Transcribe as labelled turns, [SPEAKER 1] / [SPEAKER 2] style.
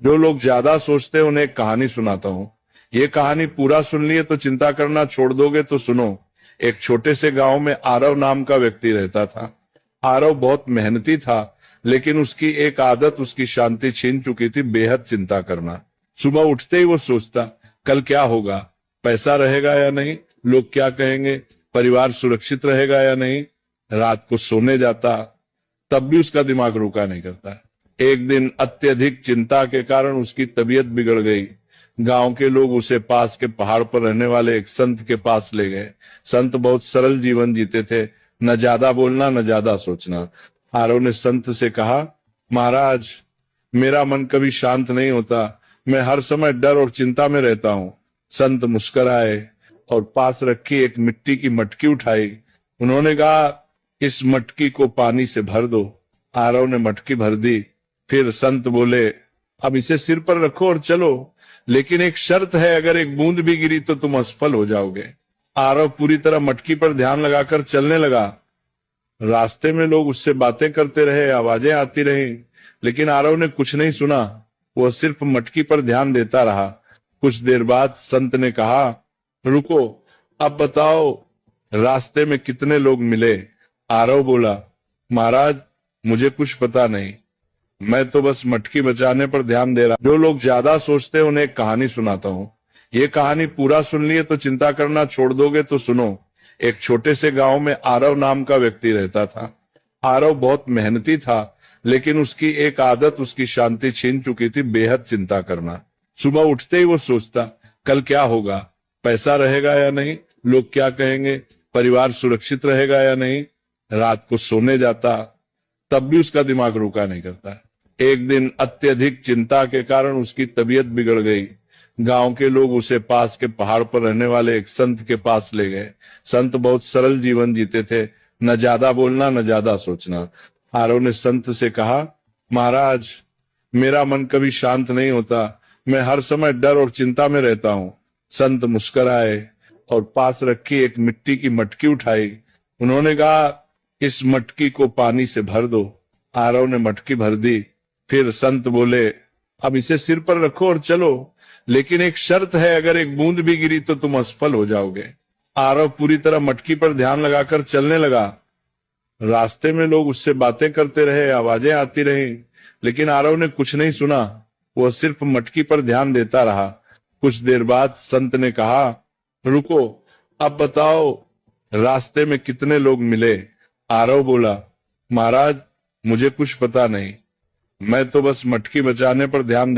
[SPEAKER 1] जो लोग ज्यादा सोचते हैं उन्हें एक कहानी सुनाता हूँ। ये कहानी पूरा सुन लिए तो चिंता करना छोड़ दोगे, तो सुनो। एक छोटे से गांव में आरव नाम का व्यक्ति रहता था। आरव बहुत मेहनती था, लेकिन उसकी एक आदत उसकी शांति छीन चुकी थी, बेहद चिंता करना। सुबह उठते ही वो सोचता, कल क्या होगा, पैसा रहेगा या नहीं, लोग क्या कहेंगे, परिवार सुरक्षित रहेगा या नहीं। रात को सोने जाता, तब भी उसका दिमाग रुका नहीं करता। एक दिन अत्यधिक चिंता के कारण उसकी तबीयत बिगड़ गई। गांव के लोग उसे पास के पहाड़ पर रहने वाले एक संत के पास ले गए। संत बहुत सरल जीवन जीते थे, न ज्यादा बोलना न ज्यादा सोचना। आरव ने संत से कहा, महाराज, मेरा मन कभी शांत नहीं होता, मैं हर समय डर और चिंता में रहता हूँ। संत मुस्कुराए और पास रखी एक मिट्टी की मटकी उठाई। उन्होंने कहा, इस मटकी को पानी से भर दो। आरव ने मटकी भर दी। फिर संत बोले, अब इसे सिर पर रखो और चलो, लेकिन एक शर्त है, अगर एक बूंद भी गिरी तो तुम असफल हो जाओगे। आरव पूरी तरह मटकी पर ध्यान लगाकर चलने लगा। रास्ते में लोग उससे बातें करते रहे, आवाजें आती रही, लेकिन आरव ने कुछ नहीं सुना। वह सिर्फ मटकी पर ध्यान देता रहा। कुछ देर बाद संत ने कहा, रुको, अब बताओ रास्ते में कितने लोग मिले। आरव बोला, महाराज, मुझे कुछ पता नहीं, मैं तो बस मटकी बचाने पर ध्यान दे रहा। जो लोग ज्यादा सोचते हैं उन्हें एक कहानी सुनाता हूँ। ये कहानी पूरा सुन लिए तो चिंता करना छोड़ दोगे, तो सुनो। एक छोटे से गांव में आरव नाम का व्यक्ति रहता था। आरव बहुत मेहनती था, लेकिन उसकी एक आदत उसकी शांति छीन चुकी थी, बेहद चिंता करना। सुबह उठते ही वो सोचता, कल क्या होगा, पैसा रहेगा या नहीं, लोग क्या कहेंगे, परिवार सुरक्षित रहेगा या नहीं। रात को सोने जाता, तब भी उसका दिमाग रुका नहीं करता। एक दिन अत्यधिक चिंता के कारण उसकी तबीयत बिगड़ गई। गांव के लोग उसे पास के पहाड़ पर रहने वाले एक संत के पास ले गए। संत बहुत सरल जीवन जीते थे, न ज्यादा बोलना न ज्यादा सोचना। आरव ने संत से कहा, महाराज, मेरा मन कभी शांत नहीं होता, मैं हर समय डर और चिंता में रहता हूँ। संत मुस्कुराए और पास रखी एक मिट्टी की मटकी उठाई। उन्होंने कहा, इस मटकी को पानी से भर दो। आरव ने मटकी भर दी। फिर संत बोले, अब इसे सिर पर रखो और चलो, लेकिन एक शर्त है, अगर एक बूंद भी गिरी तो तुम असफल हो जाओगे। आरव पूरी तरह मटकी पर ध्यान लगाकर चलने लगा। रास्ते में लोग उससे बातें करते रहे, आवाजें आती रही, लेकिन आरव ने कुछ नहीं सुना। वह सिर्फ मटकी पर ध्यान देता रहा। कुछ देर बाद संत ने कहा, रुको, अब बताओ रास्ते में कितने लोग मिले। आरव बोला, महाराज, मुझे कुछ पता नहीं, मैं तो बस मटकी बचाने पर ध्यान दे